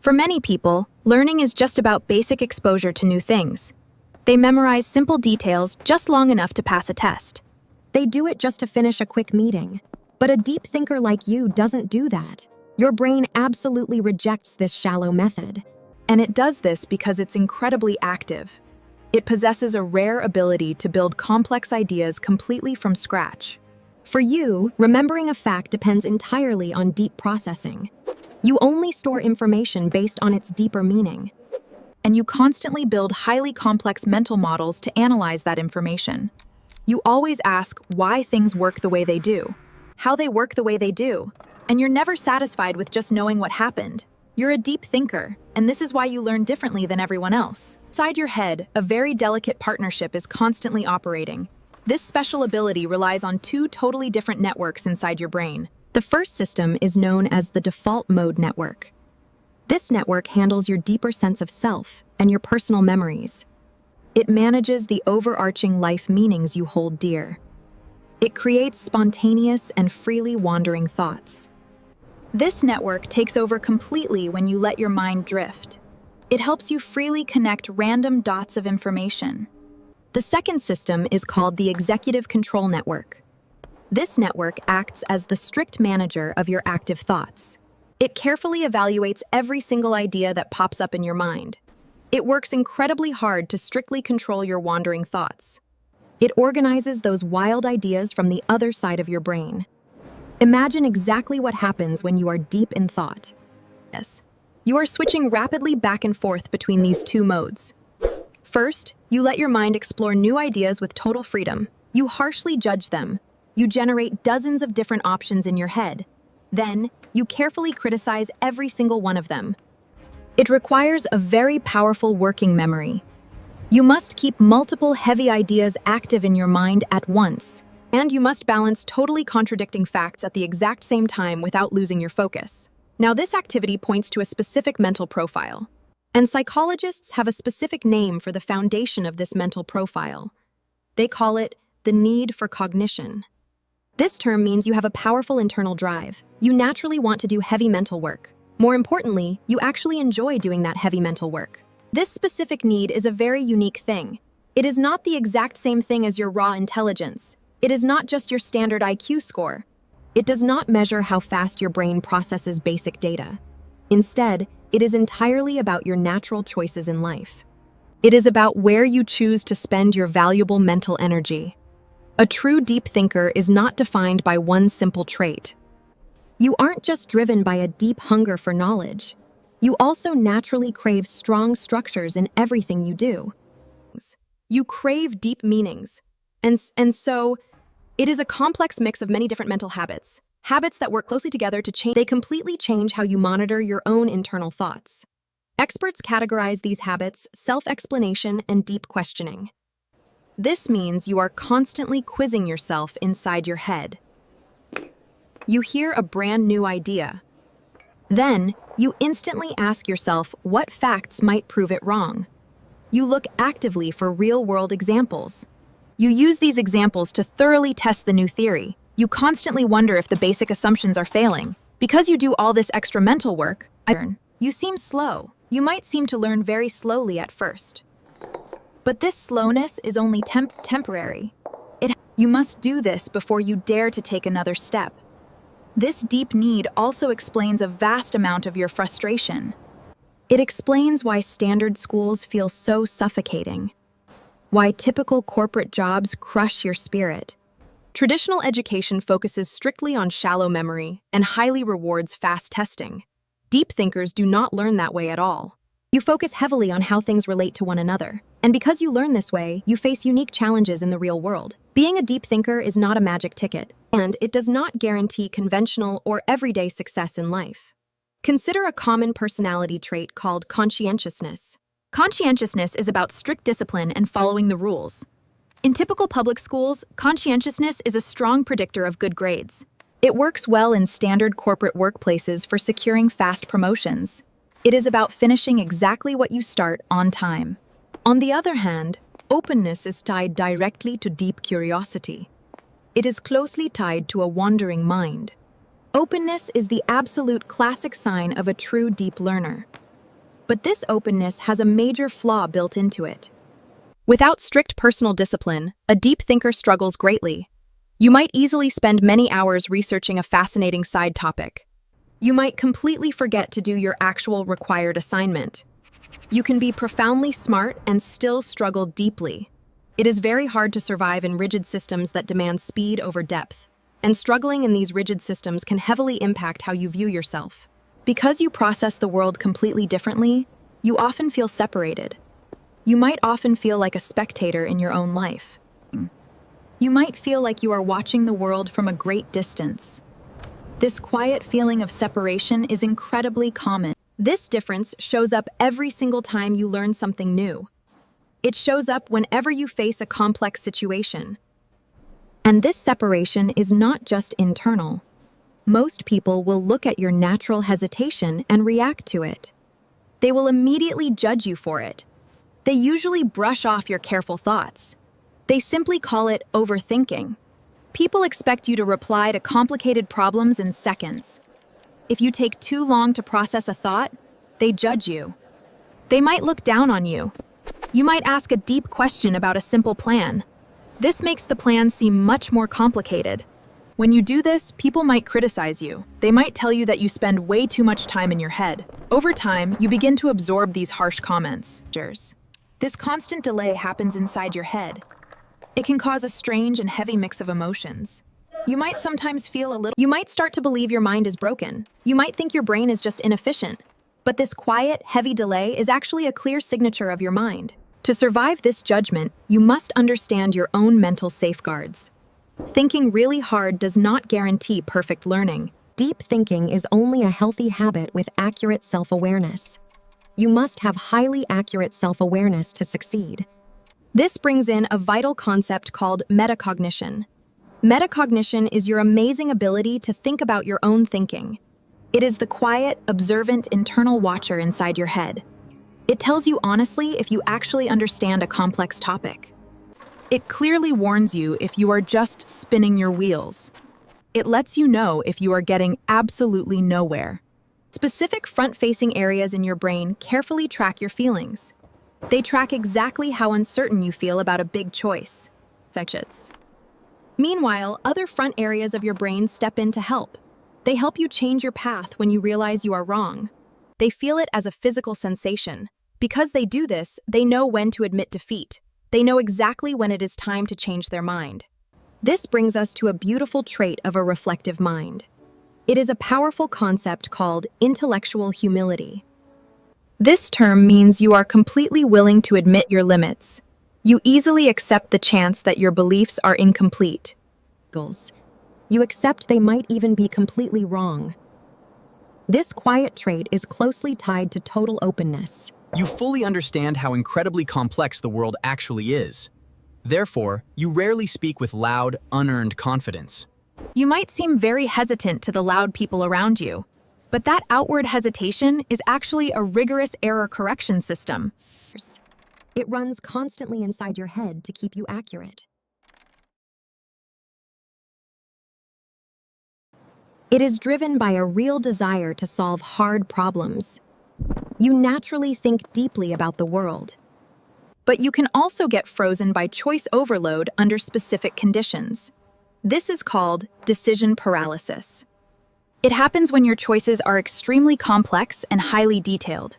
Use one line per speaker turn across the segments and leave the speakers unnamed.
For many people, learning is just about basic exposure to new things. They memorize simple details just long enough to pass a test.
They do it just to finish a quick meeting. But a deep thinker like you doesn't do that. Your brain absolutely rejects this shallow method.
And it does this because it's incredibly active. It possesses a rare ability to build complex ideas completely from scratch.
For you, remembering a fact depends entirely on deep processing. You only store information based on its deeper meaning.
And you constantly build highly complex mental models to analyze that information. You always ask why things work the way they do, how they work the way they do, and you're never satisfied with just knowing what happened. You're a deep thinker, and this is why you learn differently than everyone else. Inside your head, a very delicate partnership is constantly operating. This special ability relies on two totally different networks inside your brain.
The first system is known as the default mode network. This network handles your deeper sense of self and your personal memories. It manages the overarching life meanings you hold dear. It creates spontaneous and freely wandering thoughts.
This network takes over completely when you let your mind drift. It helps you freely connect random dots of information.
The second system is called the executive control network. This network acts as the strict manager of your active thoughts. It carefully evaluates every single idea that pops up in your mind. It works incredibly hard to strictly control your wandering thoughts. It organizes those wild ideas from the other side of your brain. Imagine exactly what happens when you are deep in thought.
Yes, you are switching rapidly back and forth between these two modes. First, you let your mind explore new ideas with total freedom. You harshly judge them. You generate dozens of different options in your head. Then, you carefully criticize every single one of them. It requires a very powerful working memory. You must keep multiple heavy ideas active in your mind at once, and you must balance totally contradicting facts at the exact same time without losing your focus. Now, this activity points to a specific mental profile, and psychologists have a specific name for the foundation of this mental profile. They call it the need for cognition. This term means you have a powerful internal drive. You naturally want to do heavy mental work. More importantly, you actually enjoy doing that heavy mental work. This specific need is a very unique thing. It is not the exact same thing as your raw intelligence. It is not just your standard IQ score. It does not measure how fast your brain processes basic data. Instead, it is entirely about your natural choices in life. It is about where you choose to spend your valuable mental energy. A true deep thinker is not defined by one simple trait. You aren't just driven by a deep hunger for knowledge. You also naturally crave strong structures in everything you do. You crave deep meanings. And so, it is a complex mix of many different mental habits. Habits that work closely together to change. They completely change how you monitor your own internal thoughts. Experts categorize these habits self-explanation and deep questioning. This means you are constantly quizzing yourself inside your head. You hear a brand new idea. Then, you instantly ask yourself what facts might prove it wrong. You look actively for real-world examples. You use these examples to thoroughly test the new theory. You constantly wonder if the basic assumptions are failing. Because you do all this extra mental work, you seem slow. You might seem to learn very slowly at first. But this slowness is only temporary. You must do this before you dare to take another step. This deep need also explains a vast amount of your frustration. It explains why standard schools feel so suffocating, why typical corporate jobs crush your spirit. Traditional education focuses strictly on shallow memory and highly rewards fast testing. Deep thinkers do not learn that way at all. You focus heavily on how things relate to one another. And because you learn this way, you face unique challenges in the real world. Being a deep thinker is not a magic ticket, and it does not guarantee conventional or everyday success in life. Consider a common personality trait called conscientiousness. Conscientiousness is about strict discipline and following the rules. In typical public schools, conscientiousness is a strong predictor of good grades. It works well in standard corporate workplaces for securing fast promotions. It is about finishing exactly what you start on time. On the other hand, openness is tied directly to deep curiosity. It is closely tied to a wandering mind. Openness is the absolute classic sign of a true deep learner. But this openness has a major flaw built into it. Without strict personal discipline, a deep thinker struggles greatly. You might easily spend many hours researching a fascinating side topic. You might completely forget to do your actual required assignment. You can be profoundly smart and still struggle deeply. It is very hard to survive in rigid systems that demand speed over depth, and struggling in these rigid systems can heavily impact how you view yourself. Because you process the world completely differently, you often feel separated. You might often feel like a spectator in your own life. You might feel like you are watching the world from a great distance. This quiet feeling of separation is incredibly common. This difference shows up every single time you learn something new. It shows up whenever you face a complex situation. And this separation is not just internal. Most people will look at your natural hesitation and react to it. They will immediately judge you for it. They usually brush off your careful thoughts. They simply call it overthinking. People expect you to reply to complicated problems in seconds. If you take too long to process a thought, they judge you. They might look down on you. You might ask a deep question about a simple plan. This makes the plan seem much more complicated. When you do this, people might criticize you. They might tell you that you spend way too much time in your head. Over time, you begin to absorb these harsh comments. This constant delay happens inside your head. It can cause a strange and heavy mix of emotions. You might sometimes feel a little. You might start to believe your mind is broken. You might think your brain is just inefficient. But this quiet, heavy delay is actually a clear signature of your mind. To survive this judgment, you must understand your own mental safeguards. Thinking really hard does not guarantee perfect learning.
Deep thinking is only a healthy habit with accurate self-awareness. You must have highly accurate self-awareness to succeed.
This brings in a vital concept called metacognition. Metacognition is your amazing ability to think about your own thinking. It is the quiet, observant, internal watcher inside your head. It tells you honestly if you actually understand a complex topic. It clearly warns you if you are just spinning your wheels. It lets you know if you are getting absolutely nowhere. Specific front-facing areas in your brain carefully track your feelings. They track exactly how uncertain you feel about a big choice. Meanwhile, other front areas of your brain step in to help. They help you change your path when you realize you are wrong. They feel it as a physical sensation. Because they do this, they know when to admit defeat. They know exactly when it is time to change their mind. This brings us to a beautiful trait of a reflective mind. It is a powerful concept called intellectual humility. This term means you are completely willing to admit your limits. You easily accept the chance that your beliefs are incomplete.
You accept they might even be completely wrong. This quiet trait is closely tied to total openness.
You fully understand how incredibly complex the world actually is. Therefore, you rarely speak with loud, unearned confidence.
You might seem very hesitant to the loud people around you, but that outward hesitation is actually a rigorous error correction system.
It runs constantly inside your head to keep you accurate. It is driven by a real desire to solve hard problems. You naturally think deeply about the world.
But you can also get frozen by choice overload under specific conditions. This is called decision paralysis. It happens when your choices are extremely complex and highly detailed.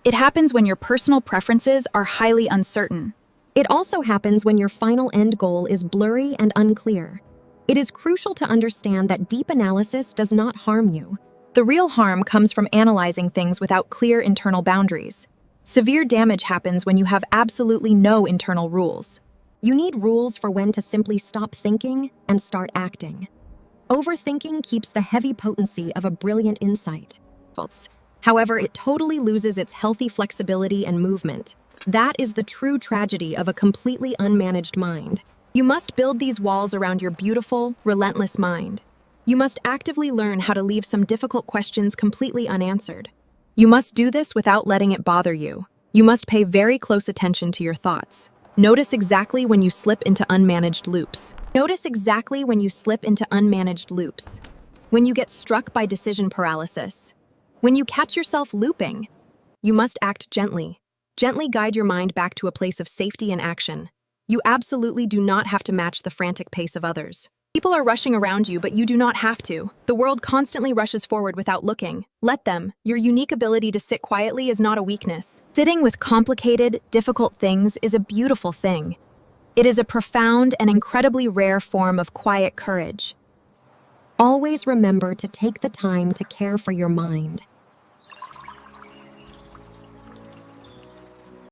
It happens when your personal preferences are highly uncertain.
It also happens when your final end goal is blurry and unclear. It is crucial to understand that deep analysis does not harm you.
The real harm comes from analyzing things without clear internal boundaries. Severe damage happens when you have absolutely no internal rules.
You need rules for when to simply stop thinking and start acting. Overthinking keeps the heavy potency of a brilliant insight. However, it totally loses its healthy flexibility and movement. That is the true tragedy of a completely unmanaged mind.
You must build these walls around your beautiful, relentless mind. You must actively learn how to leave some difficult questions completely unanswered. You must do this without letting it bother you. You must pay very close attention to your thoughts. Notice exactly when you slip into unmanaged loops. Notice exactly when you slip into unmanaged loops. When you get struck by decision paralysis. When you catch yourself looping. You must act gently. Gently guide your mind back to a place of safety and action. You absolutely do not have to match the frantic pace of others. People are rushing around you, but you do not have to. The world constantly rushes forward without looking. Let them. Your unique ability to sit quietly is not a weakness. Sitting with complicated, difficult things is a beautiful thing. It is a profound and incredibly rare form of quiet courage.
Always remember to take the time to care for your mind.